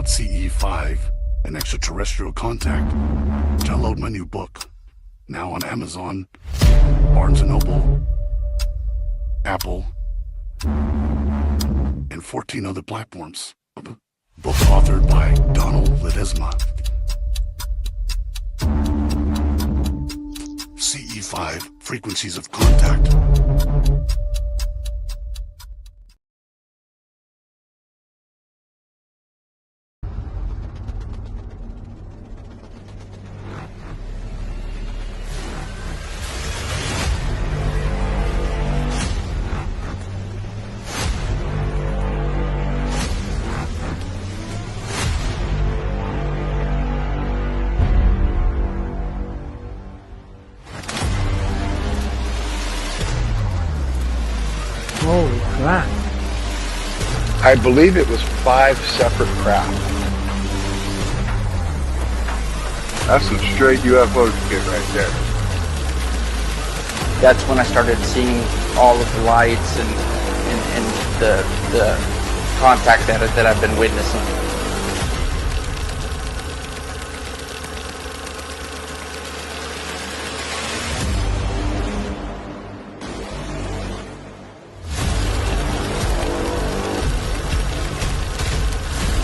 about CE5 and extraterrestrial contact, download my new book, now on Amazon, Barnes & Noble, Apple, and 14 other platforms. Book authored by Donald Ledesma. CE5, Frequencies of Contact. Holy crap. I believe it was 5 separate craft. That's some straight UFO shit right there. That's when I started seeing all of the lights and the contact that I've been witnessing.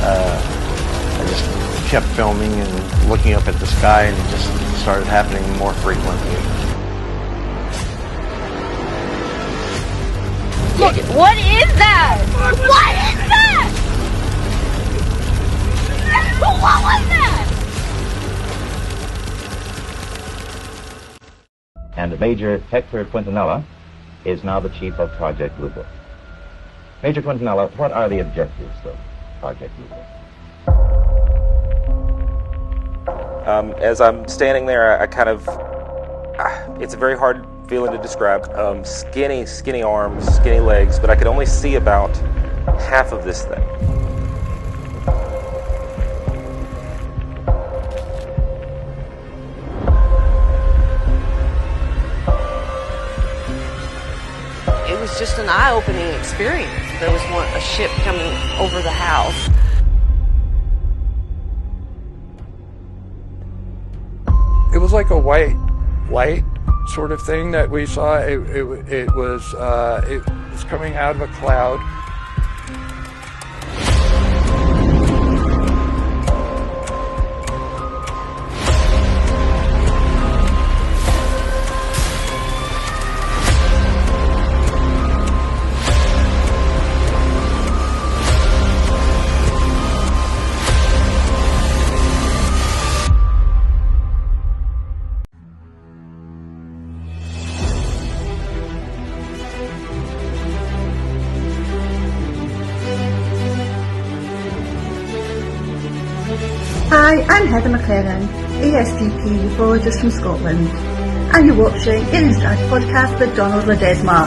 I just kept filming and looking up at the sky, and it just started happening more frequently. Look, what is that? What is that? What was that? And Major Hector Quintanilla is now the chief of Project Blue Book. Major Quintanilla, what are the objectives of Project Blue Book? As I'm standing there, I kind of, it's a very hard feeling to describe. Skinny arms, skinny legs, but I could only see about half of this thing. It was just an eye-opening experience. There was a ship coming over the house. It was like a white light sort of thing that we saw. It was coming out of a cloud. Hi, I'm Heather McLaren, ESDP ufologist from Scotland, and you're watching Alien Strand podcast with Donald Ledesma.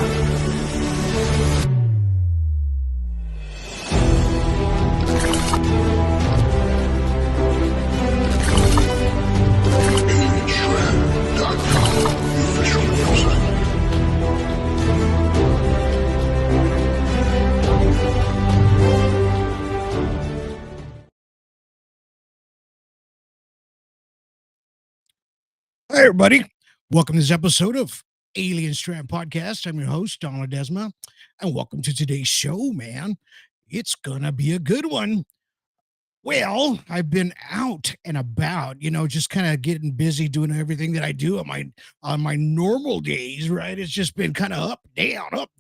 AlienStrand.com, the official website. Hi, everybody. Welcome to this episode of Alien Strand Podcast. I'm your host, Donald Ledesma, and welcome to today's show, man. It's going to be a good one. Well, I've been out and about, just kind of getting busy doing everything that I do on my normal days, right? It's just been kind of up,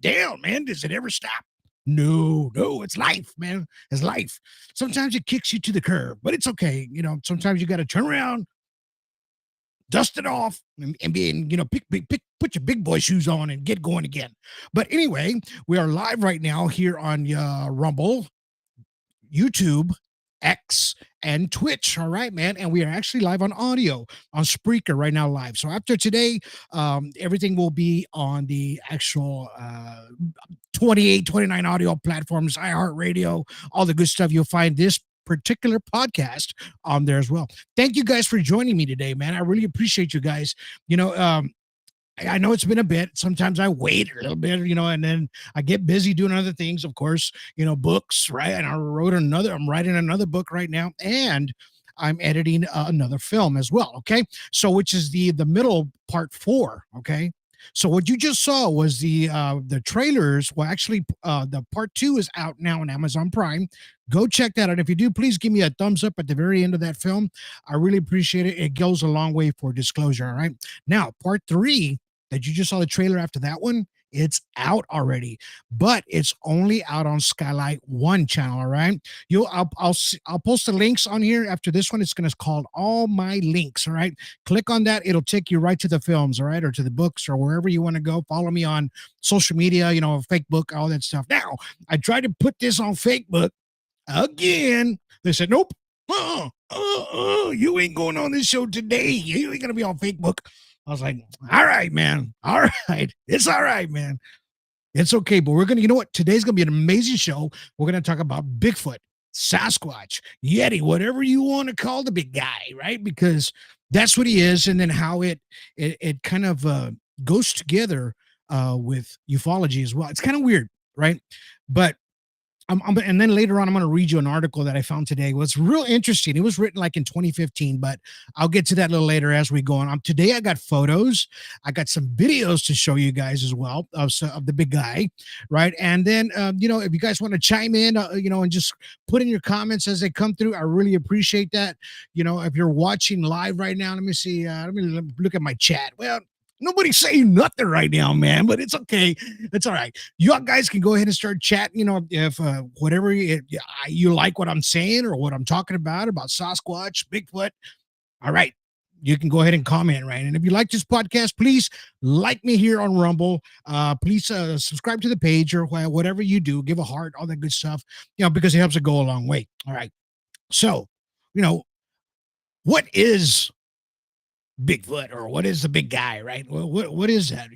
down, man. Does it ever stop? No, it's life, man. It's life. Sometimes it kicks you to the curb, but it's okay. Sometimes you got to turn around, dust it off, and put your big boy shoes on and get going again. But anyway, we are live right now here on Rumble, YouTube, X, and Twitch. All right, man. And we are actually live on audio on Spreaker right now live. So after today, everything will be on the actual 28, 29 audio platforms, iHeartRadio, all the good stuff. You'll find this particular podcast on there as well. Thank you guys for joining me today, man. I really appreciate you guys. I know it's been a bit. Sometimes I wait a little bit, and then I get busy doing other things, of course, books, right? And I'm writing another book right now, and I'm editing another film as well. Okay. So, which is the middle part 4. Okay. So what you just saw was the trailers. Well, actually, the part 2 is out now on Amazon Prime. Go check that out. If you do, please give me a thumbs up at the very end of that film. I really appreciate it. It goes a long way for disclosure. All right. Now, part 3 that you just saw the trailer after that one, it's out already, but it's only out on Skylight One channel. All right. I'll post the links on here after this one. It's going to call All My Links. All right. Click on that. It'll take you right to the films. All right. Or to the books or wherever you want to go. Follow me on social media, fake book, all that stuff. Now, I tried to put this on fake book again. They said, nope. You ain't going on this show today. You ain't going to be on fake book. I was like, all right, man. All right. It's all right, man. It's okay. But we're going to, you know what? Today's going to be an amazing show. We're going to talk about Bigfoot, Sasquatch, Yeti, whatever you want to call the big guy, right? Because that's what he is. And then how it kind of goes together with ufology as well. It's kind of weird, right? But and then later on, I'm going to read you an article that I found today. It was real interesting. It was written like in 2015, but I'll get to that a little later as we go on. Today, I got photos. I got some videos to show you guys as well of the big guy, right? And then, if you guys want to chime in, and just put in your comments as they come through, I really appreciate that. If you're watching live right now, let me see. Let me look at my chat. Well, nobody's saying nothing right now, man, but it's okay. It's all right. You guys can go ahead and start chatting, if whatever you like what I'm saying or what I'm talking about Sasquatch, Bigfoot. All right. You can go ahead and comment, right? And if you like this podcast, please like me here on Rumble. Please subscribe to the page or whatever you do. Give a heart, all that good stuff, because it helps it go a long way. All right. So, what is Bigfoot, or what is the big guy, right? Well, what is that?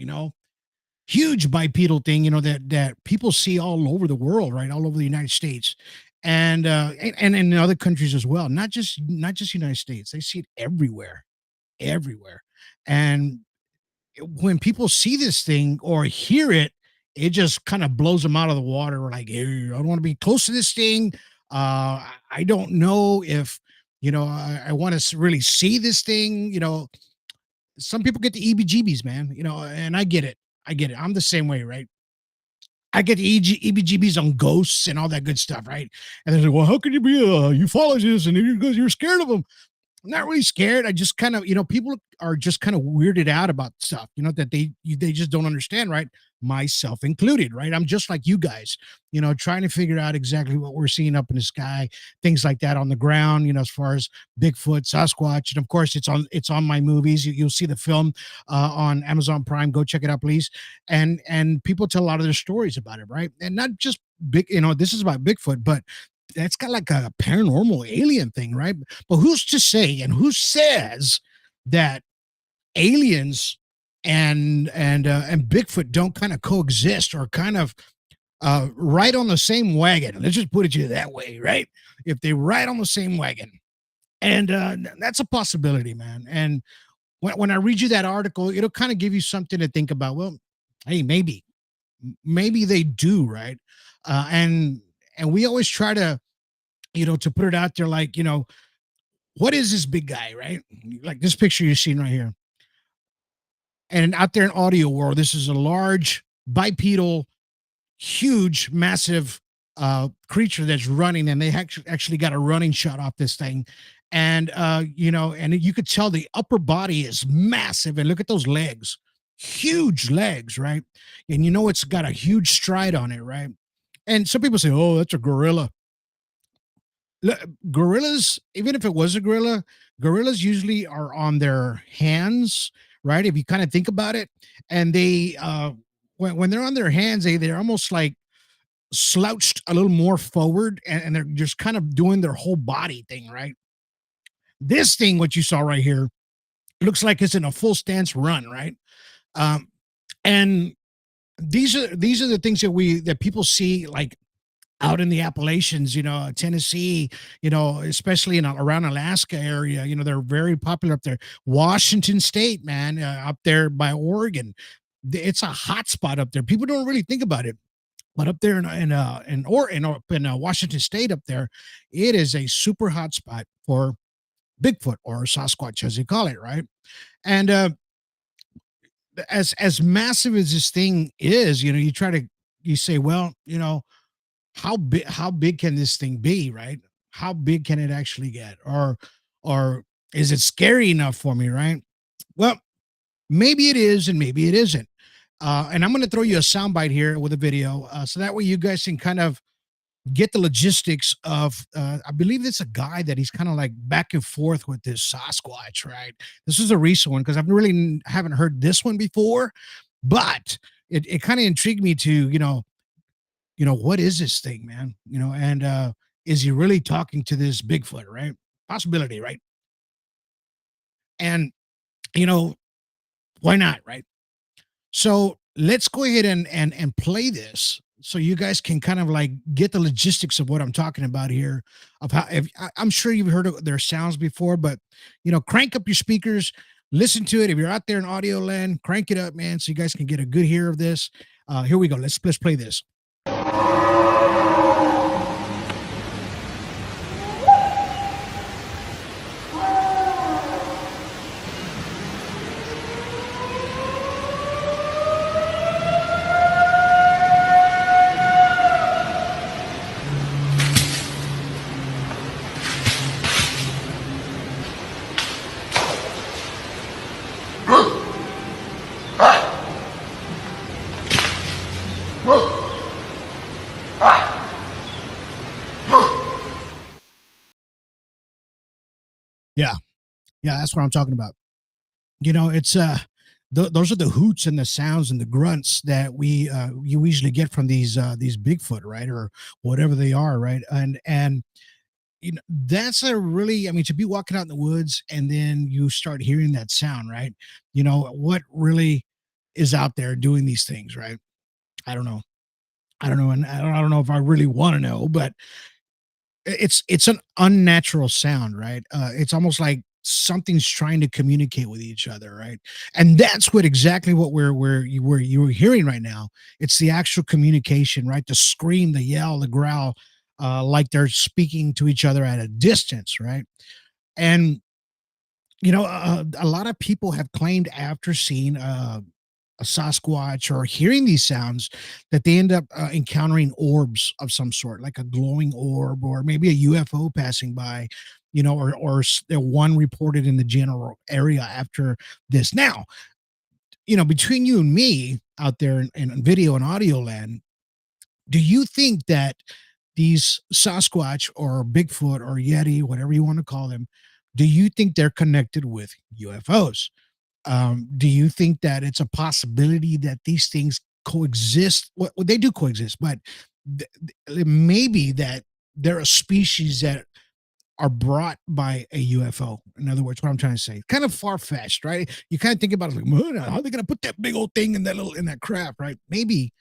Huge bipedal thing, that people see all over the world, right? All over the United States, and in other countries as well. Not just United States. They see it everywhere. And when people see this thing or hear it, it just kind of blows them out of the water. We're like, hey, I don't want to be close to this thing. I don't know if I want to really see this thing. Some people get the EBGBs, man, and I get it. I'm the same way, right? I get the EBGBs on ghosts and all that good stuff, right? And they're like, well, how can you be a ufologist and you're scared of them? I'm not really scared. I just kind of, people are just kind of weirded out about stuff, that they just don't understand, right? Myself included, right? I'm just like you guys, trying to figure out exactly what we're seeing up in the sky, things like that on the ground, as far as Bigfoot, Sasquatch, and of course it's on my movies. You'll see the film on Amazon Prime. Go check it out, please. And people tell a lot of their stories about it, right? And not just big, this is about Bigfoot, but that's got like a paranormal alien thing, right? But who's to say and who says that aliens and Bigfoot don't kind of coexist or kind of ride on the same wagon? Let's just put it that way, right? If they ride on the same wagon, and that's a possibility, man. And when I read you that article, it'll kind of give you something to think about. Well, hey, maybe they do, right? And we always try to, to put it out there, like, what is this big guy, right? Like this picture you're seeing right here. And out there in audio world, this is a large bipedal, huge, massive creature that's running, and they actually got a running shot off this thing. And and you could tell the upper body is massive, and look at those legs, huge legs, right? And it's got a huge stride on it, right? And some people say, oh, that's a gorilla. Gorillas, even if it was a gorilla, gorillas usually are on their hands, right? If you kind of think about it, and they when they're on their hands, they're almost like slouched a little more forward, and they're just kind of doing their whole body thing, right? This thing, what you saw right here, looks like it's in a full stance run, right? And these are the things that people see, like out in the Appalachians, Tennessee, especially in around Alaska area, they're very popular up there. Washington State, man, up there by Oregon, it's a hot spot up there. People don't really think about it, but up there in Washington State up there, it is a super hot spot for Bigfoot or Sasquatch, as you call it, right? And as massive as this thing is, you say, well, how big can this thing be, right? How big can it actually get, or is it scary enough for me, right? Well, maybe it is, and maybe it isn't. And I'm going to throw you a soundbite here with a video, so that way you guys can kind of get the logistics of. I believe it's a guy that he's kind of like back and forth with this Sasquatch, right? This is a recent one because I've really haven't heard this one before, but it kind of intrigued me to what is this thing, man? And is he really talking to this Bigfoot, right? Possibility, right? And you know, why not, right? So let's go ahead and play this so you guys can kind of like get the logistics of what I'm talking about here. Of how I'm sure you've heard of their sounds before, but crank up your speakers, listen to it. If you're out there in audio land, crank it up, man, so you guys can get a good hear of this. Here we go. Let's play this. Yeah, yeah, that's what I'm talking about. It's those are the hoots and the sounds and the grunts that you usually get from these Bigfoot, right, or whatever they are, right? And that's a really, I mean, to be walking out in the woods and then you start hearing that sound, right? What really is out there doing these things, right? I don't know. I don't know, and I don't know if I really want to know, but it's an unnatural sound, right? It's almost like something's trying to communicate with each other, right? And that's what you were hearing right now. It's the actual communication, right? The scream, the yell, the growl, like they're speaking to each other at a distance, right? And a lot of people have claimed after seeing a Sasquatch or hearing these sounds that they end up encountering orbs of some sort, like a glowing orb or maybe a UFO passing by, or one reported in the general area after this. Now, between you and me out there in video and audio land, do you think that these Sasquatch or Bigfoot or Yeti, whatever you want to call them, do you think they're connected with UFOs? Do you think that it's a possibility that these things coexist? Well, they do coexist, but maybe that they're a species that are brought by a UFO. In other words, what I'm trying to say, kind of far fetched, right? You kind of think about it like, "Man, how are they going to put that big old thing in that crap, right? Maybe,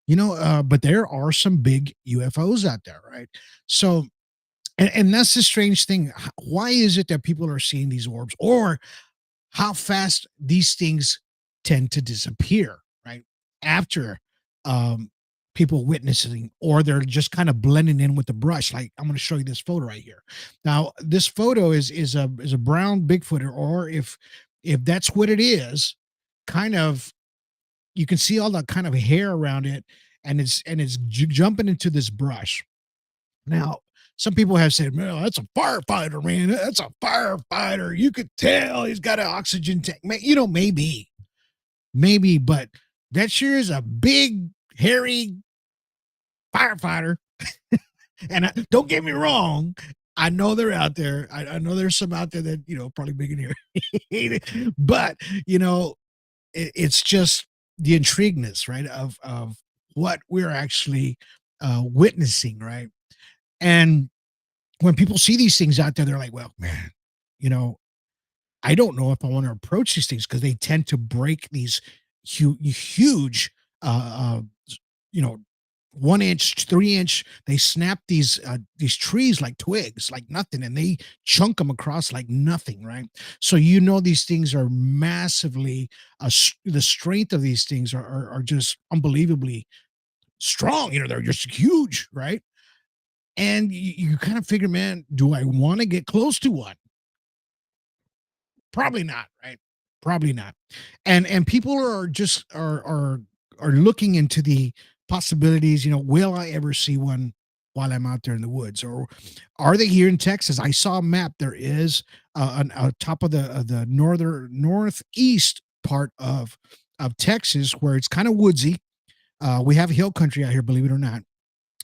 but there are some big UFOs out there, right? So, and that's the strange thing. Why is it that people are seeing these orbs, or how fast these things tend to disappear, right? After people witnessing, or they're just kind of blending in with the brush. Like I'm going to show you this photo right here. Now, this photo is a brown Bigfoot, or if that's what it is, kind of you can see all that kind of hair around it, and it's jumping into this brush. Now, some people have said, "Man, that's a firefighter, man. That's a firefighter. You could tell he's got an oxygen tank." Maybe, but that sure is a big, hairy firefighter. And don't get me wrong, I know they're out there. I know there's some out there that probably big in here, but it's just the intrigueness, right, of what we're actually witnessing, right? And when people see these things out there, they're like, well, man, I don't know if I want to approach these things because they tend to break these huge, you know, 1 inch, 3 inch. They snap these trees like twigs, like nothing, and they chunk them across like nothing, right? So these things are massively. The strength of these things are just unbelievably strong. They're just huge, right? And you kind of figure, man, do I want to get close to one? Probably not, right? Probably not. And people are just are looking into the possibilities. Will I ever see one while I'm out there in the woods, or are they here in Texas? I saw a map. There is on top of the northeast part of Texas where it's kind of woodsy. We have hill country out here, believe it or not,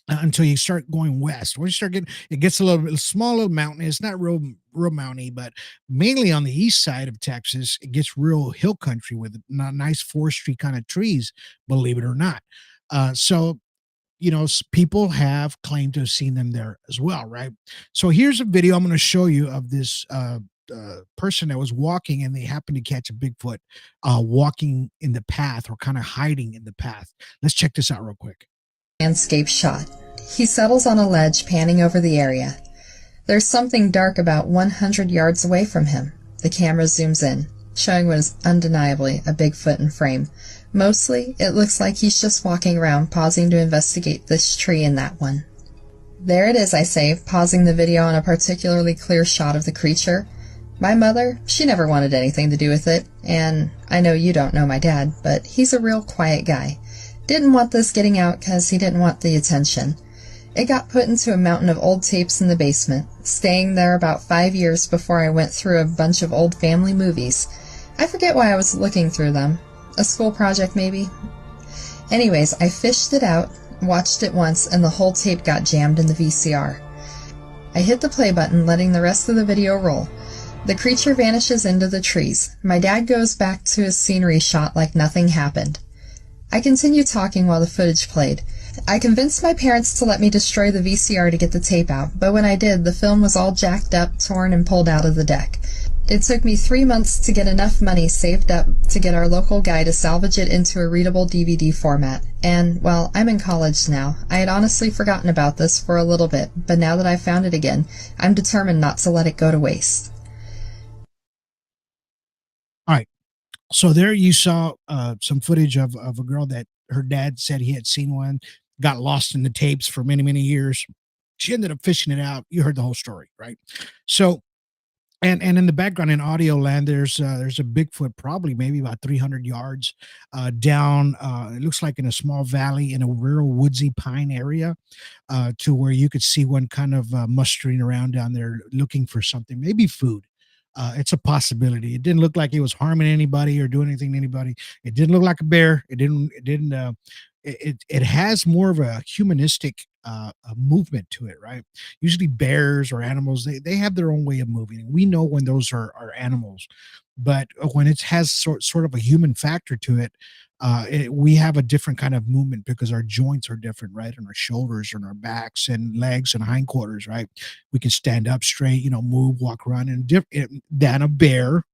until you start going west. Once you start getting, it gets a little bit small, little mountain. It's not real mountainy, but mainly on the east side of Texas, it gets real hill country with nice forestry kind of trees, believe it or not. So people have claimed to have seen them there as well, right? So here's a video I'm going to show you of this person that was walking, and they happened to catch a Bigfoot walking in the path, or kind of hiding in the path. Let's check this out real quick. Landscape shot. He settles on a ledge, panning over the area. There's something dark about 100 yards away from him. The camera zooms in, showing what is undeniably a Bigfoot in frame. Mostly, it looks like he's just walking around, pausing to investigate this tree and that one. There it is, I say, pausing the video on a particularly clear shot of the creature. My mother, she never wanted anything to do with it, and I know you don't know my dad, but he's a real quiet guy. Didn't want this getting out because he didn't want the attention. It got put into a mountain of old tapes in the basement, staying there about 5 years before I went through a bunch of old family movies. I forget why I was looking through them. A school project, maybe? Anyways, I fished it out, watched it once, and the whole tape got jammed in the VCR. I hit the play button, letting the rest of the video roll. The creature vanishes into the trees. My dad goes back to his scenery shot like nothing happened. I continued talking while the footage played. I convinced my parents to let me destroy the VCR to get the tape out, but when I did, the film was all jacked up, torn, and pulled out of the deck. It took me 3 months to get enough money saved up to get our local guy to salvage it into a readable DVD format. And, well, I'm in college now. I had honestly forgotten about this for a little bit, but now that I've found it again, I'm determined not to let it go to waste. All right. So there you saw some footage of a girl that her dad said he had seen one, got lost in the tapes for many, many years. She ended up fishing it out. You heard the whole story, right? So, and in the background in audio land, there's a Bigfoot, probably maybe about 300 yards down. It looks like in a small valley in a real woodsy pine area, to where you could see one kind of mustering around down there looking for something, maybe food. It's a possibility. It didn't look like it was harming anybody or doing anything to anybody. It didn't look like a bear. It has more of a humanistic a movement to it, right? Usually bears or animals, they have their own way of moving. We know when those are animals, but when it has sort of a human factor to it, we have a different kind of movement because our joints are different, right? And our shoulders and our backs and legs and hindquarters, right? We can stand up straight, move, walk, run, and than a bear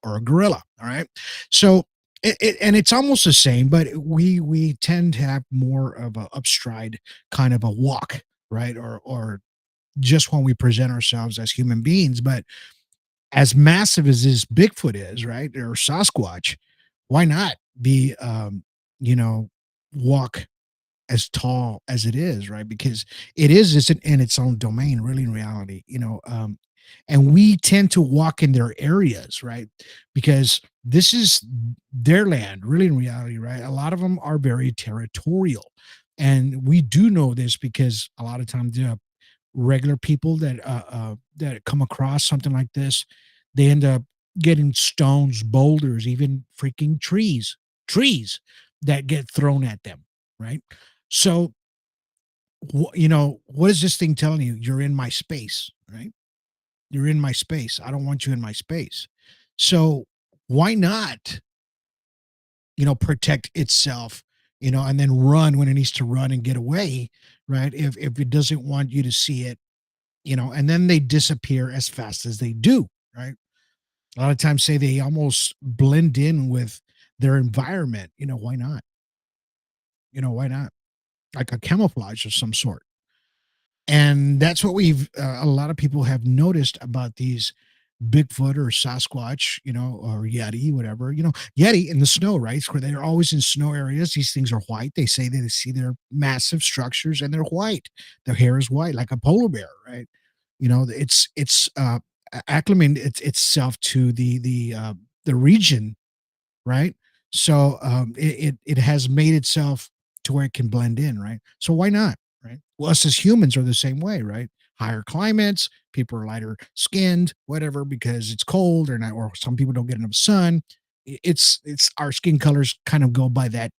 or a gorilla. All right. So and it's almost the same, but we tend to have more of a upstride kind of a walk, right? Or just when we present ourselves as human beings. But as massive as this Bigfoot is, right, or Sasquatch, why not be walk as tall as it is, right? Because it is in its own domain, really, in reality, and we tend to walk in their areas, right? Because this is their land, really, in reality, right? A lot of them are very territorial. And we do know this because a lot of times, regular people that come across something like this, they end up getting stones, boulders, even freaking trees that get thrown at them, right? So, what is this thing telling you? You're in my space, right? You're in my space. I don't want you in my space. So why not, protect itself, and then run when it needs to run and get away, right? If it doesn't want you to see it, and then they disappear as fast as they do, right? A lot of times say they almost blend in with their environment. Why not? Why not? like a camouflage of some sort. And that's what a lot of people have noticed about these Bigfoot or Sasquatch, or Yeti, whatever, Yeti in the snow, right? Where they're always in snow areas. These things are white. They say that they see their massive structures and they're white. Their hair is white, like a polar bear, right? It's acclimated itself to the region, right? So it has made itself to where it can blend in, right? So why not, right? Well, us as humans are the same way, right? Higher climates, people are lighter skinned, whatever, because it's cold or not, or some people don't get enough sun. It's our skin colors kind of go by that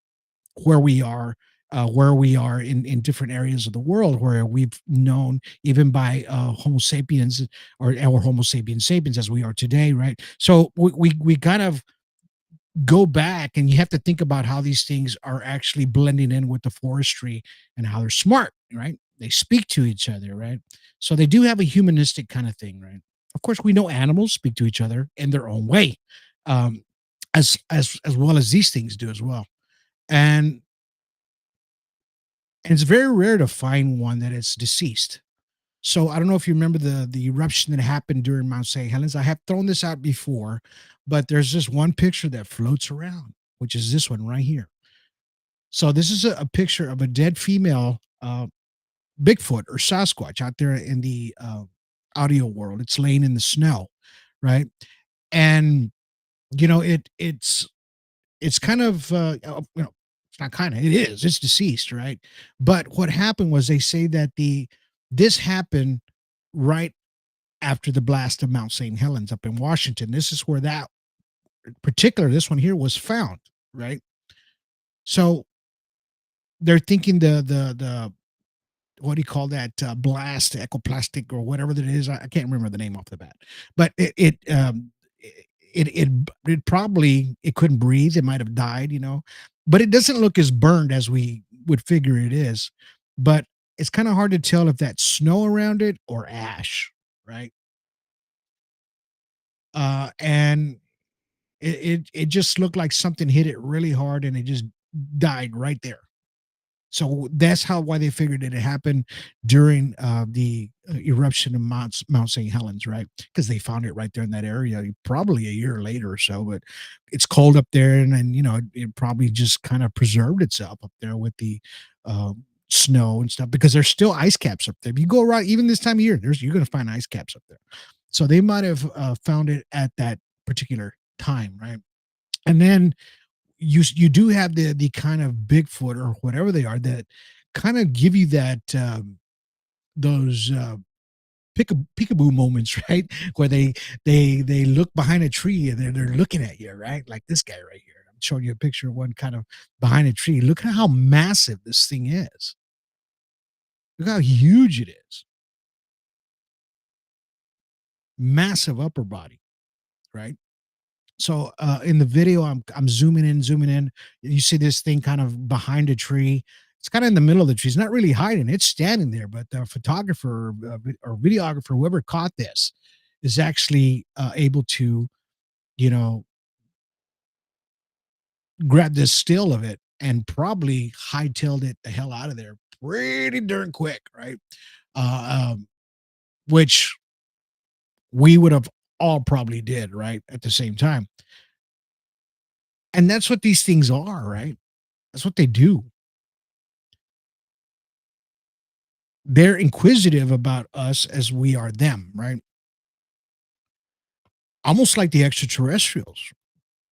where we are. Where we are in different areas of the world, where we've known even by Homo sapiens or Homo sapiens sapiens as we are today, right? So we kind of go back, and you have to think about how these things are actually blending in with the forestry and how they're smart, right? They speak to each other, right? So they do have a humanistic kind of thing, right? Of course, we know animals speak to each other in their own way, um, as well as these things do as well. And it's very rare to find one that is deceased. So I don't know if you remember the eruption that happened during Mount St. Helens. I have thrown this out before, but there's this one picture that floats around, which is this one right here. So this is a picture of a dead female Bigfoot or Sasquatch out there in the audio world. It's laying in the snow, right? And it's kind of it's not kind of, it is, it's deceased, right? But what happened was, they say that this happened right after the blast of Mount St. Helens up in Washington. This is where this one here was found, right? So they're thinking the what do you call that, blast, ecoplastic or whatever that is. I can't remember the name off the bat, but it probably, it couldn't breathe. It might have died, but it doesn't look as burned as we would figure it is. But it's kind of hard to tell if that's snow around it or ash, right? And it just looked like something hit it really hard and it just died right there. So that's why they figured it happened during the eruption of Mount St. Helens, right? Because they found it right there in that area, probably a year later or so. But it's cold up there, and it probably just kind of preserved itself up there with the snow and stuff. Because there's still ice caps up there. If you go around, even this time of year, you're going to find ice caps up there. So they might have found it at that particular time, right? And then you do have the kind of Bigfoot or whatever they are that kind of give you that those peekaboo moments, right? Where they look behind a tree and they're looking at you, right? Like this guy right here. I'm showing you a picture of one kind of behind a tree. Look at how massive this thing is. Look how huge it is. Massive upper body, right? So in the video, I'm zooming in. You see this thing kind of behind a tree. It's kind of in the middle of the tree. It's not really hiding. It's standing there. But the photographer or videographer, whoever caught this, is actually able to, grab this still of it and probably hightailed it the hell out of there pretty darn quick, right? Which we would have all probably did, right, at the same time. And that's what these things are, right? That's what they do. They're inquisitive about us as we are them, right? Almost like the extraterrestrials,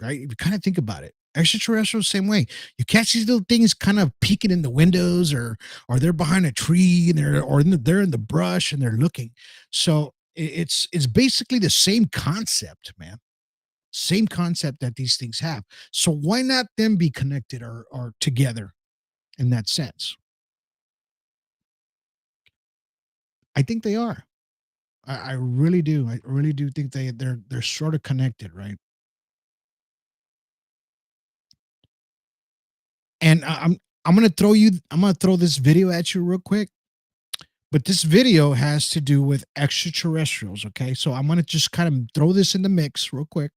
right? If you kind of think about it, extraterrestrials, same way. You catch these little things kind of peeking in the windows, or they're behind a tree and they're in the brush and they're looking. So it's basically the same concept, man. Same concept that these things have. So why not them be connected or together in that sense? I think they are. I really do. I really do think they're sort of connected, right? And I'm gonna throw this video at you real quick. But this video has to do with extraterrestrials. Okay, so I'm gonna just kind of throw this in the mix real quick.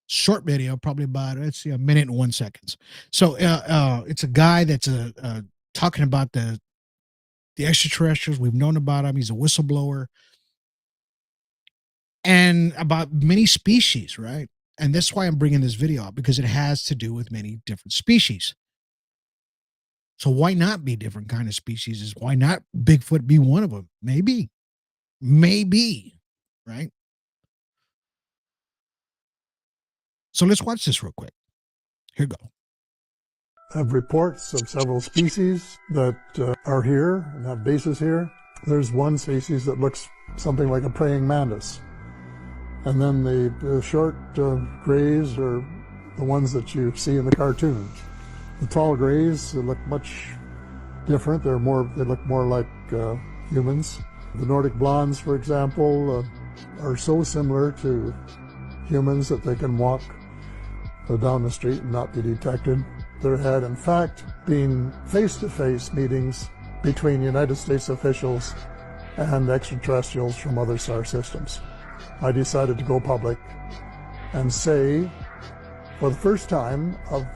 Short video, probably about, let's see, a minute and 1 second. So it's a guy that's talking about the extraterrestrials. We've known about him. He's a whistleblower. And about many species, right? And that's why I'm bringing this video up, because it has to do with many different species. So why not be different kind of species? Why not Bigfoot be one of them? Maybe, right? So let's watch this real quick. Here we go. I have reports of several species that are here and have bases here. There's one species that looks something like a praying mantis. And then the short grays are the ones that you see in the cartoons. The tall grays look much different. They look more like humans. The Nordic blondes, for example, are so similar to humans that they can walk down the street and not be detected. There had, in fact, been face-to-face meetings between United States officials and extraterrestrials from other star systems. I decided to go public and say, for the first time, of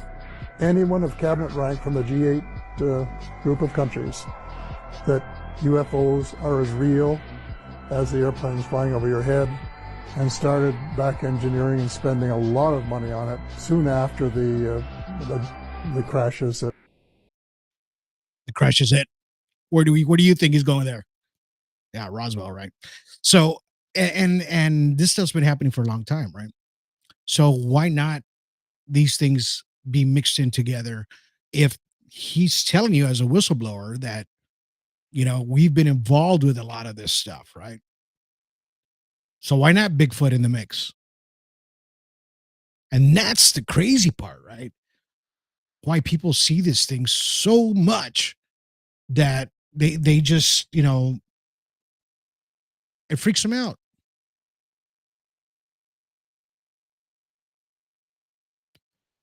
anyone of cabinet rank from the G8 group of countries, that UFOs are as real as the airplanes flying over your head, and started back engineering and spending a lot of money on it soon after the crashes. The crashes hit. Where do you think he's going there? Yeah, Roswell, right? So, and this stuff's been happening for a long time, right? So why not these things be mixed in together? If he's telling you as a whistleblower that, we've been involved with a lot of this stuff, right? So why not Bigfoot in the mix? And that's the crazy part, right? Why people see this thing so much that they just, it freaks them out.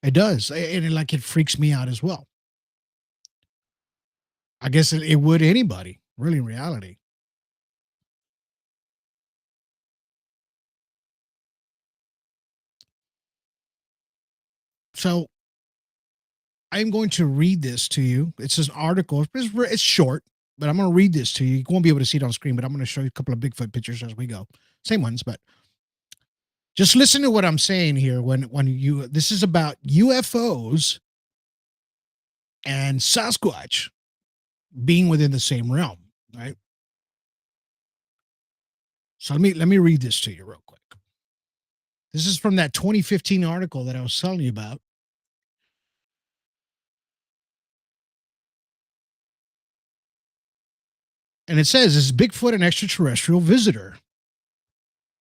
It does. And it freaks me out as well. I guess it would anybody, really, in reality. So I'm going to read this to you. It's an article. It's short, but I'm going to read this to you. You won't be able to see it on screen, but I'm going to show you a couple of Bigfoot pictures as we go. Same ones, but just listen to what I'm saying here. This is about UFOs and Sasquatch being within the same realm, right? So let me read this to you real quick. This is from that 2015 article that I was telling you about. And it says, is Bigfoot an extraterrestrial visitor?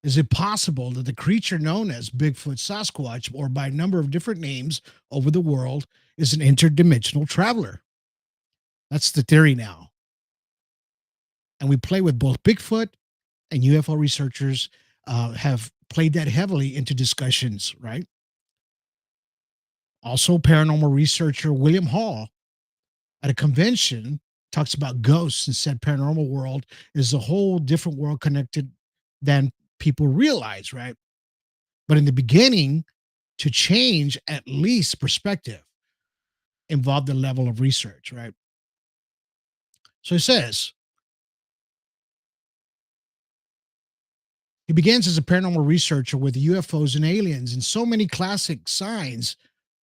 Is it possible that the creature known as Bigfoot, Sasquatch, or by a number of different names over the world, is an interdimensional traveler? That's the theory now. And we play with both Bigfoot and UFO researchers have played that heavily into discussions, right? Also, paranormal researcher William Hall at a convention talks about ghosts and said paranormal world is a whole different world connected than people realize, right? But in the beginning, to change at least perspective involved the level of research, right? So it says, he begins as a paranormal researcher with UFOs and aliens and so many classic signs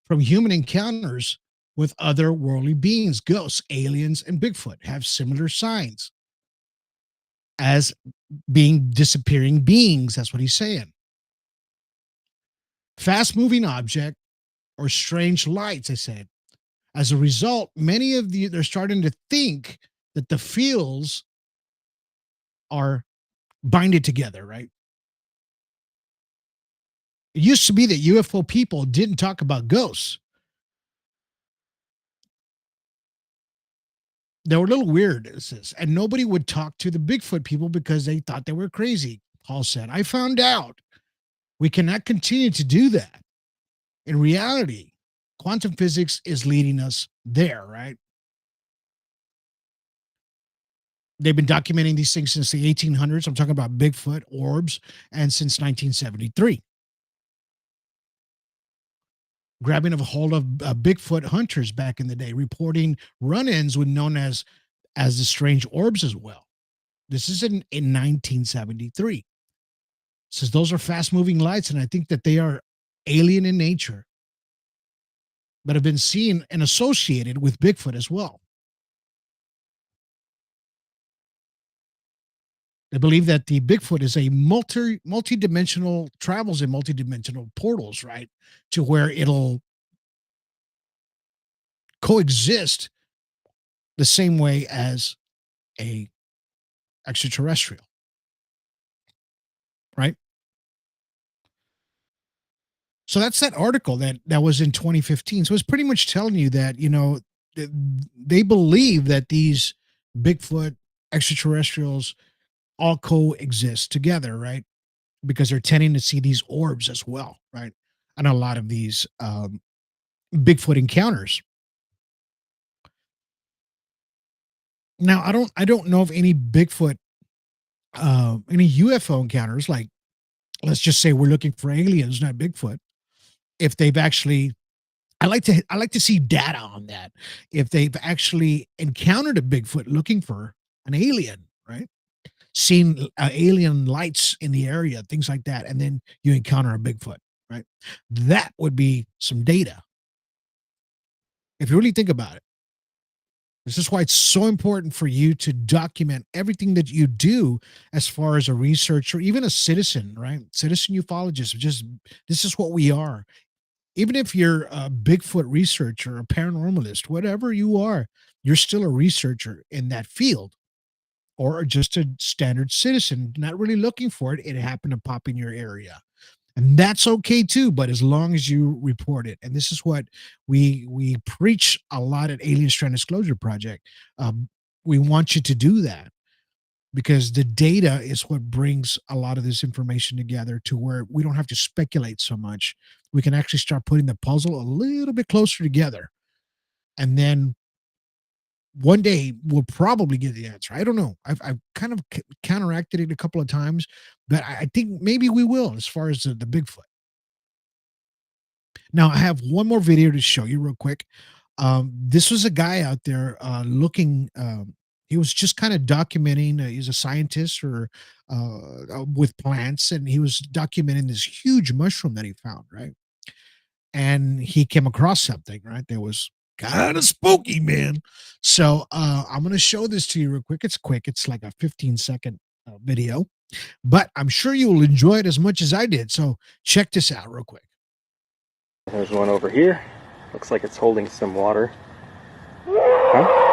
from human encounters with other worldly beings, ghosts, aliens, and Bigfoot have similar signs as being disappearing beings. That's what he's saying. Fast moving object or strange lights, I said. As a result, many of they're starting to think that the fields are binded together, right? It used to be that UFO people didn't talk about ghosts. They were a little weird, and nobody would talk to the Bigfoot people because they thought they were crazy. Hall said, I found out we cannot continue to do that. In reality, quantum physics is leading us there, right? They've been documenting these things since the 1800s. I'm talking about Bigfoot, orbs, and since 1973. grabbing a hold of Bigfoot hunters back in the day, reporting run-ins with known as the strange orbs as well. This is in 1973. Says those are fast-moving lights, and I think that they are alien in nature, but have been seen and associated with Bigfoot as well. They believe that the Bigfoot is a multi-dimensional, travels in multi-dimensional portals, right? To where it'll coexist the same way as a extraterrestrial, right? So that's that article that was in 2015. So it's pretty much telling you that, they believe that these Bigfoot extraterrestrials all coexist together, right? Because they're tending to see these orbs as well, right? And a lot of these Bigfoot encounters. Now, I don't know of any Bigfoot, any UFO encounters. Like, let's just say we're looking for aliens, not Bigfoot. If they've actually, I like to see data on that. If they've actually encountered a Bigfoot looking for an alien, right? Seen alien lights in the area, things like that, and then you encounter a Bigfoot, right? That would be some data. If you really think about it. This is why it's so important for you to document everything that you do as far as a researcher, even a citizen, right? Citizen ufologist. Just this is what we are. Even if you're a Bigfoot researcher, a paranormalist, whatever you are, you're still a researcher in that field, or just a standard citizen, not really looking for it. It happened to pop in your area. And that's okay too, but as long as you report it. And this is what we preach a lot at Alien Strand Disclosure Project. We want you to do that because the data is what brings a lot of this information together to where we don't have to speculate so much. We can actually start putting the puzzle a little bit closer together. And then one day we'll probably get the answer. I don't know. I've kind of counteracted it a couple of times, but I think maybe we will as far as the Bigfoot. Now I have one more video to show you real quick. This was a guy out there looking. He was just kind of documenting. He's a scientist or with plants, and he was documenting this huge mushroom that he found. Right, and he came across something. Right, that was kind of spooky, man. So I'm going to show this to you real quick. It's quick. It's like a 15-second video, but I'm sure you will enjoy it as much as I did. So check this out real quick. There's one over here. Looks like it's holding some water. Huh?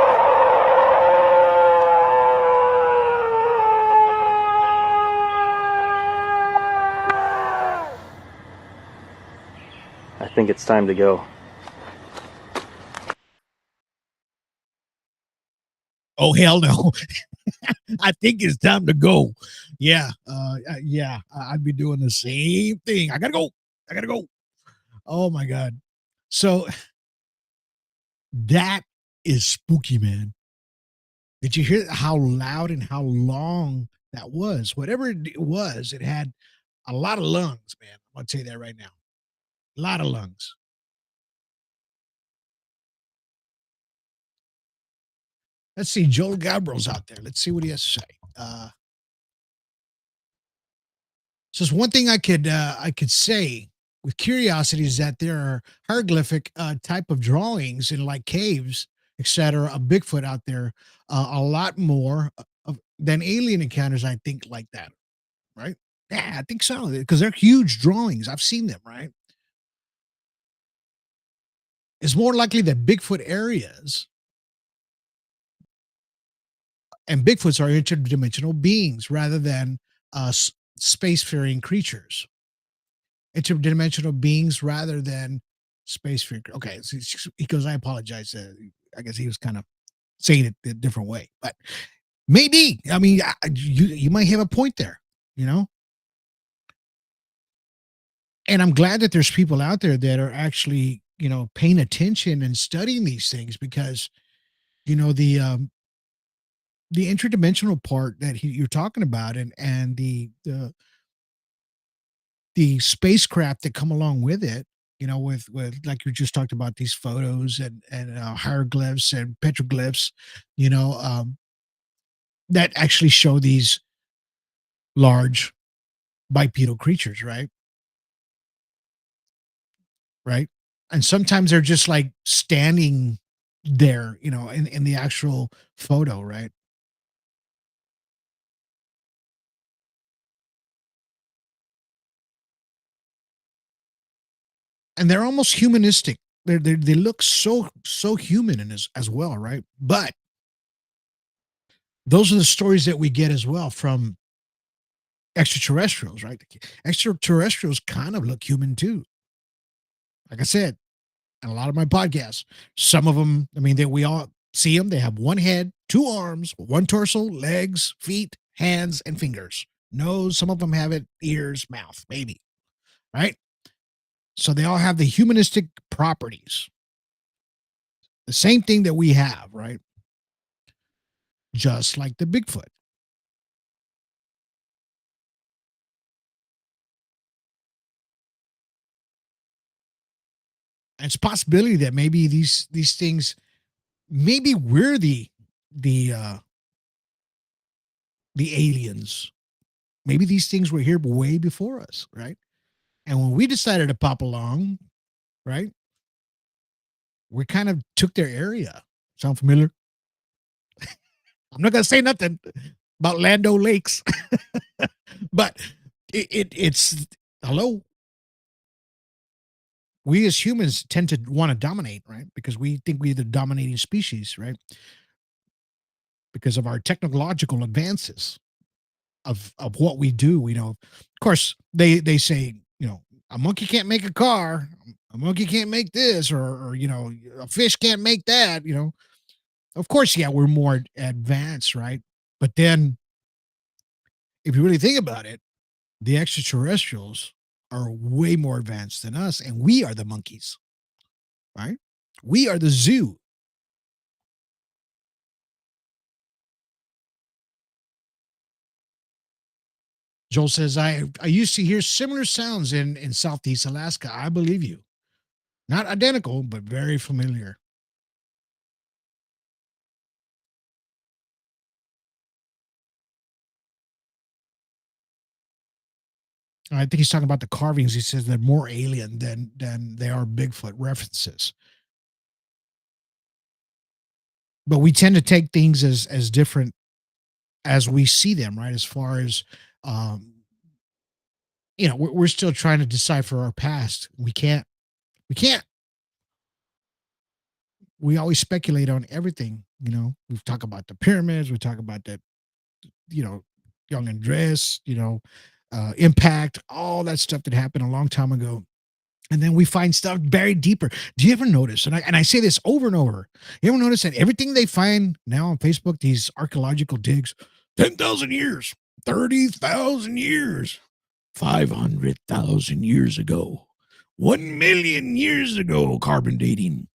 I think it's time to go. Oh, hell no. I think it's time to go. Yeah. Yeah. I'd be doing the same thing. I gotta go. I gotta go. Oh my God. So that is spooky, man. Did you hear how loud and how long that was? Whatever it was, it had a lot of lungs, man. I'm gonna tell you that right now. A lot of lungs. Let's see. Joel Gabriel's out there. Let's see what he has to say. So one thing I could say with curiosity is that there are hieroglyphic type of drawings in like caves, etc. A Bigfoot out there, a lot more than alien encounters. I think like that, right? Yeah, I think so because they're huge drawings. I've seen them, right? It's more likely that Bigfoot areas and Bigfoots are interdimensional beings rather than spacefaring creatures. Interdimensional beings rather than spacefaring. Okay, so he goes, I apologize. I guess he was kind of saying it a different way, but maybe. I mean, you might have a point there, you know? And I'm glad that there's people out there that are actually, paying attention and studying these things because, the interdimensional part that you're talking about and the spacecraft that come along with it, with like you just talked about these photos and hieroglyphs and petroglyphs, that actually show these large bipedal creatures, right? Right. And sometimes they're just like standing there, in the actual photo, right? And they're almost humanistic. They look so human in as well, right? But those are the stories that we get as well from extraterrestrials, right? Extraterrestrials kind of look human too. Like I said, and a lot of my podcasts, some of them, I mean, we all see them. They have one head, two arms, one torso, legs, feet, hands, and fingers. Nose, some of them have it, ears, mouth, maybe, right? So they all have the humanistic properties. The same thing that we have, right? Just like the Bigfoot. And it's a possibility that maybe these things, maybe we're the aliens. Maybe these things were here way before us, right? And when we decided to pop along, right, we kind of took their area. Sound familiar? I'm not gonna say nothing about Lando Lakes, but it's hello. We as humans tend to want to dominate, right? Because we think we're the dominating species, right? Because of our technological advances of what we do. Of course, they say, a monkey can't make a car, a monkey can't make this, or a fish can't make that. Of course, yeah, we're more advanced, right? But then, if you really think about it, the extraterrestrials are way more advanced than us, and we are the monkeys, right? We are the zoo. Joel says, I used to hear similar sounds in Southeast Alaska. I believe you. Not identical, but very familiar. I think he's talking about the carvings. He says they're more alien than they are Bigfoot references. But we tend to take things as different as we see them, right? As far as we're still trying to decipher our past. We can't. We always speculate on everything. We talk about the pyramids. We talk about that. Young and Dress. Impact. All that stuff that happened a long time ago. And then we find stuff buried deeper. Do you ever notice? And I say this over and over. You ever notice that everything they find now on Facebook, these archaeological digs, 10,000 years, 30,000 years, 500,000 years ago, 1 million years ago, carbon dating.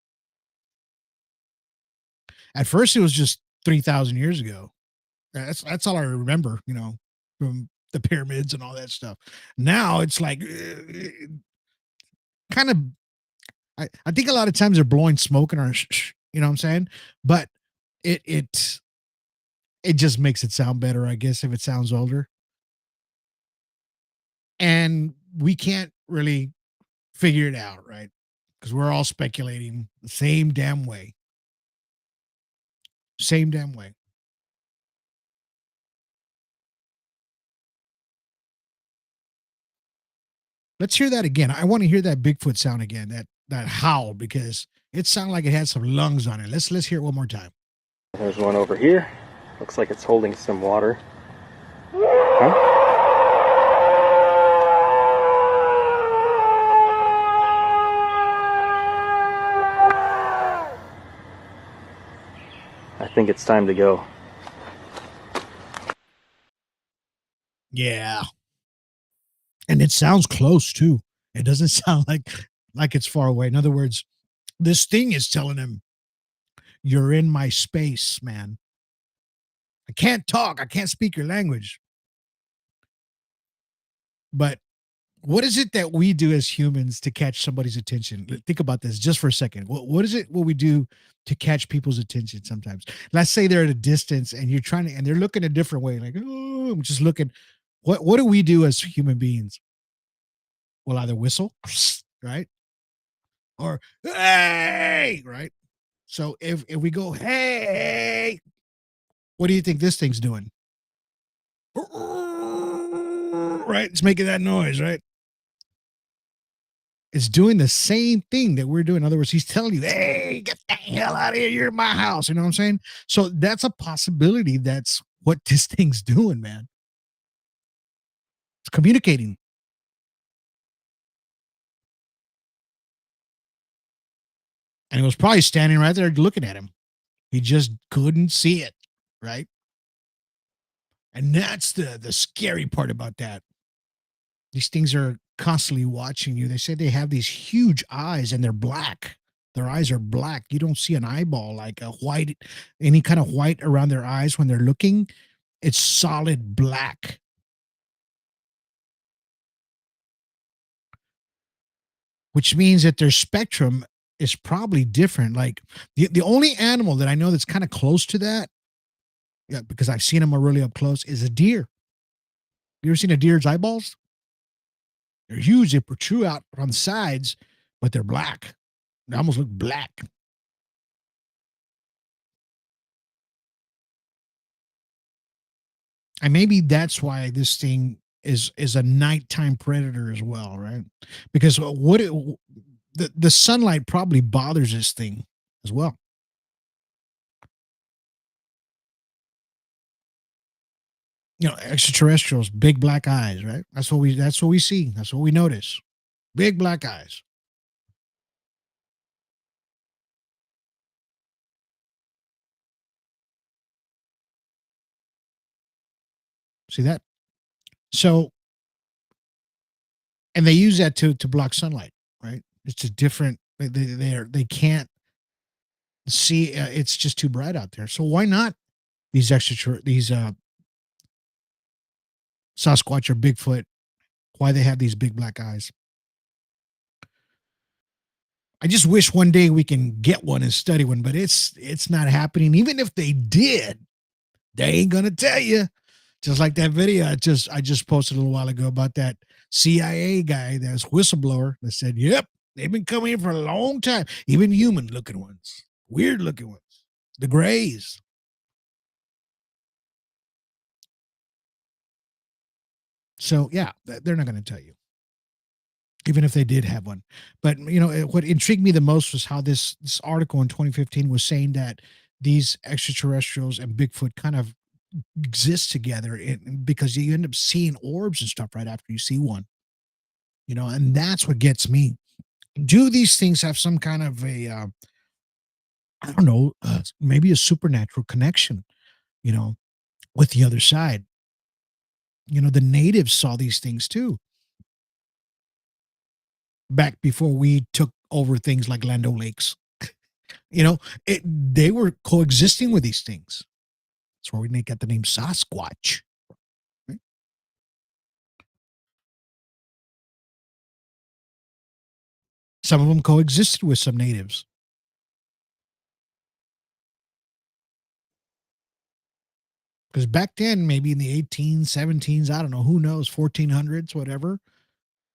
At first, it was just 3,000 years ago. That's all I remember, from the pyramids and all that stuff. Now it's like kind of, I think a lot of times they're blowing smoke in our, you know what I'm saying? But it just makes it sound better, I guess, if it sounds older. And we can't really figure it out, right? Because we're all speculating the same damn way. Same damn way. Let's hear that again. I want to hear that Bigfoot sound again, that howl, because it sounded like it had some lungs on it. Let's hear it one more time. There's one over here. Looks like it's holding some water. Huh? I think it's time to go. Yeah. And it sounds close too. It doesn't sound like it's far away. In other words, this thing is telling him, you're in my space, man. I can't talk. I can't speak your language. But What is it that we do as humans to catch somebody's attention? Think about this just for a second. What is it what we do to catch people's attention sometimes? Let's say they're at a distance and you're trying to, and they're looking a different way, like, oh, I'm just looking. What do we do as human beings? We'll either whistle, right? Or hey, right? So if we go, hey, what do you think this thing's doing? Right? It's making that noise, right? It's doing the same thing that we're doing. In other words, he's telling you, hey, get the hell out of here. You're in my house. You know what I'm saying? So that's a possibility. That's what this thing's doing, man. It's communicating. And he was probably standing right there looking at him. He just couldn't see it, right? And that's the scary part about that. These things are constantly watching you. They say they have these huge eyes and they're black. Their eyes are black. You don't see an eyeball like a white, any kind of white around their eyes when they're looking. It's solid black. Which means that their spectrum is probably different. Like the only animal that I know that's kind of close to that, yeah, because I've seen them really up close, is a deer. You ever seen a deer's eyeballs? They're huge. They protrude out on the sides, but they're black. They almost look black. And maybe that's why this thing is a nighttime predator as well, right? Because the sunlight probably bothers this thing as well. You know, extraterrestrials, big black eyes, right? That's what we see. That's what we notice. Big black eyes. See that? So, and they use that to block sunlight, right? It's a different. They can't see. It's just too bright out there. So why not these Sasquatch or Bigfoot? Why they have these big black eyes? I just wish one day we can get one and study one, but it's not happening. Even if they did, they ain't gonna tell you. Just like that video I just posted a little while ago about that CIA guy, that's whistleblower, that said, "Yep, they've been coming here for a long time. Even human looking ones, weird looking ones, the grays." So yeah, they're not going to tell you, even if they did have one. But you know, what intrigued me the most was how this article in 2015 was saying that these extraterrestrials and Bigfoot kind of exist together because you end up seeing orbs and stuff right after you see one. You know, and that's what gets me. Do these things have some kind of a I don't know, maybe a supernatural connection, you know, with the other side? You know, the natives saw these things too back before we took over things like Land O'Lakes. You know, they were coexisting with these things. That's where we got the name Sasquatch. Right? Some of them coexisted with some natives. Because back then, maybe in the 18s, 17s, I don't know, who knows, 1400s, whatever,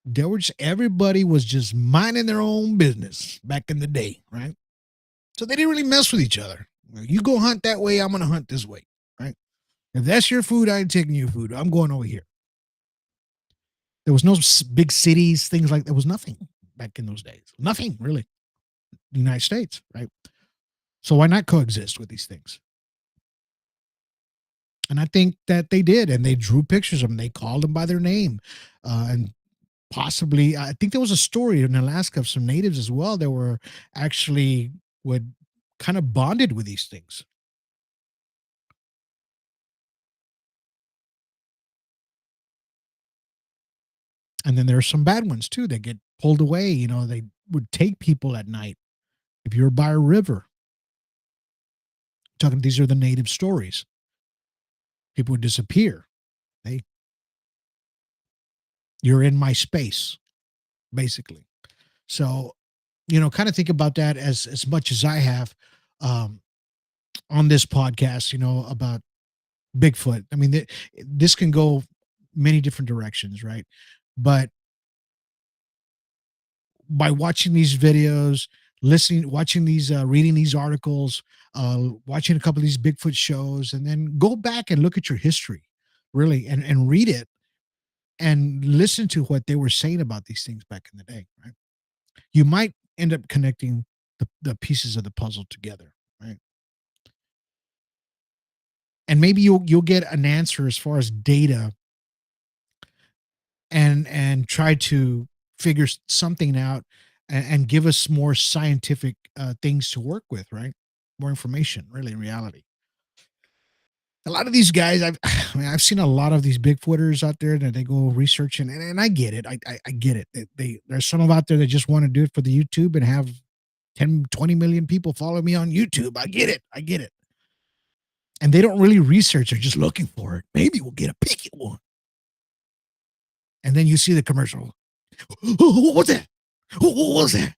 there were just, everybody was just minding their own business back in the day, right? So they didn't really mess with each other. You go hunt that way, I'm going to hunt this way, right? If that's your food, I ain't taking your food. I'm going over here. There was no big cities, things like that. There was nothing back in those days. Nothing really. The United States, right? So why not coexist with these things? And I think that they did, and they drew pictures of them. They called them by their name, and possibly, I think there was a story in Alaska of some natives as well that were actually would kind of bonded with these things. And then there are some bad ones too that get pulled away. You know, they would take people at night. If you're by a river, talking, these are the native stories. People would disappear. They You're in my space, basically. So, kind of think about that as much as I have um, on this podcast, about Bigfoot. I mean, this can go many different directions, right? But by watching these videos, watching these, reading these articles, watching a couple of these Bigfoot shows, and then go back and look at your history, really, and read it and listen to what they were saying about these things back in the day, right? You might end up connecting the pieces of the puzzle together, right? And maybe you'll get an answer as far as data and try to figure something out and give us more scientific things to work with, right? More information, really, in reality. A lot of these guys, I've seen a lot of these Bigfooters out there that they go researching, and I get it. I get it. There's some out there that just want to do it for the YouTube and have 10, 20 million people follow me on YouTube. I get it. I get it. And they don't really research. They're just looking for it. Maybe we'll get a peek at one. And then you see the commercial. What was that? What was that?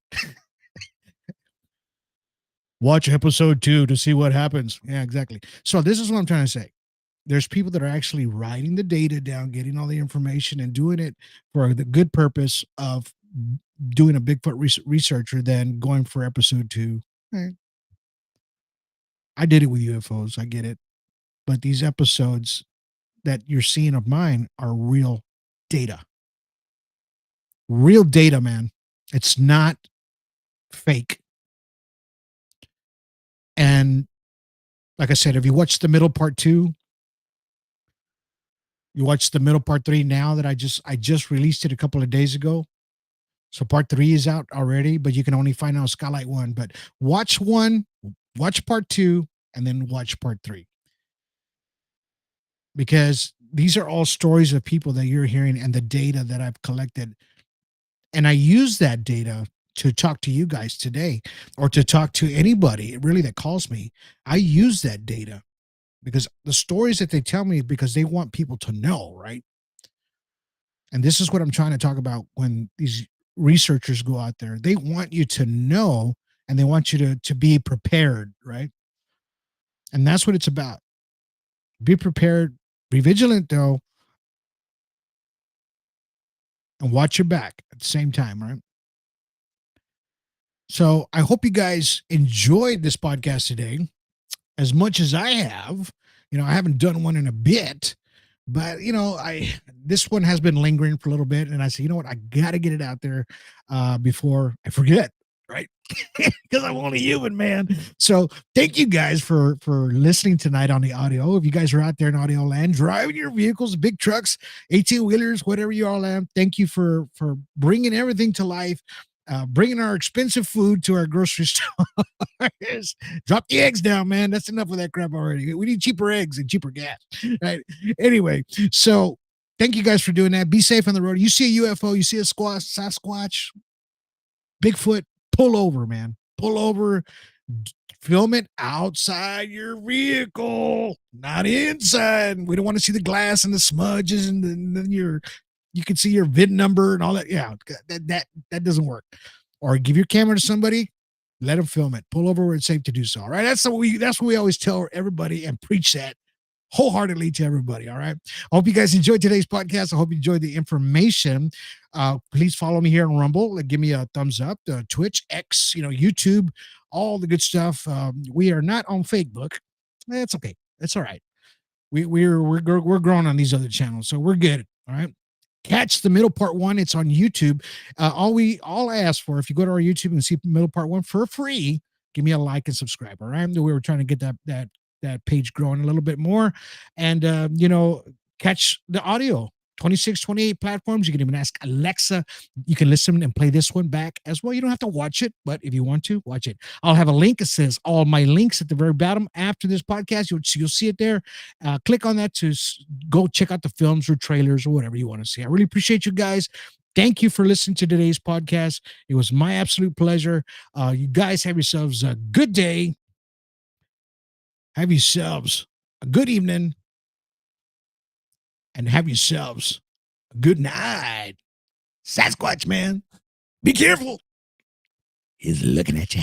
Watch episode 2 to see what happens. Yeah, exactly. So this is what I'm trying to say. There's people that are actually writing the data down, getting all the information and doing it for the good purpose of doing a Bigfoot researcher than going for episode 2. Right. I did it with UFOs. I get it. But these episodes that you're seeing of mine are real data. Real data, man. It's not fake. And like I said, if you watch the middle part 2, you watch the middle part 3 now that I just released it a couple of days ago. So part 3 is out already, but you can only find out Skylight 1. But watch 1, watch part 2, and then watch part 3. Because these are all stories of people that you're hearing and the data that I've collected. And I use that data to talk to you guys today, or to talk to anybody really that calls me. I use that data because the stories that they tell me, because they want people to know, right? And this is what I'm trying to talk about when these researchers go out there. They want you to know, and they want you to be prepared, right? And that's what it's about. Be prepared, be vigilant though, and watch your back at the same time, right? So I hope you guys enjoyed this podcast today as much as I have. I haven't done one in a bit, but this one has been lingering for a little bit, and I said, you know what, I got to get it out there before I forget, right? Because I'm only human, man. So thank you guys for listening tonight on the audio. If you guys are out there in audio land, driving your vehicles, big trucks, 18-wheelers, whatever you all have, thank you for bringing everything to life. Bringing our expensive food to our grocery store. Drop the eggs down, man. That's enough of that crap already. We need cheaper eggs and cheaper gas. Right? Anyway, so thank you guys for doing that. Be safe on the road. You see a UFO, you see a Sasquatch, Bigfoot, pull over, man. Pull over. Film it outside your vehicle, not inside. We don't want to see the glass and the smudges and then you can see your VIN number and all that. Yeah, that doesn't work. Or give your camera to somebody, let them film it. Pull over where it's safe to do so. All right. That's what we always tell everybody and preach that wholeheartedly to everybody. All right. I hope you guys enjoyed today's podcast. I hope you enjoyed the information. Please follow me here on Rumble. Give me a thumbs up. Twitch, X, YouTube, all the good stuff. We are not on Facebook. It's okay. It's all right. We're growing on these other channels, so we're good. All right. Catch the middle part 1. It's on YouTube. All I ask for, if you go to our YouTube and see middle part 1 for free, give me a like and subscribe. All right. We were trying to get that page growing a little bit more, and catch the audio. 26, 28 platforms. You can even ask Alexa. You can listen and play this one back as well. You don't have to watch it, but if you want to, watch it. I'll have a link. It says all my links at the very bottom after this podcast. You'll see it there. Click on that to go check out the films or trailers or whatever you want to see. I really appreciate you guys. Thank you for listening to today's podcast. It was my absolute pleasure. You guys have yourselves a good day. Have yourselves a good evening. And have yourselves Good night. Sasquatch, man. Be careful. He's looking at you.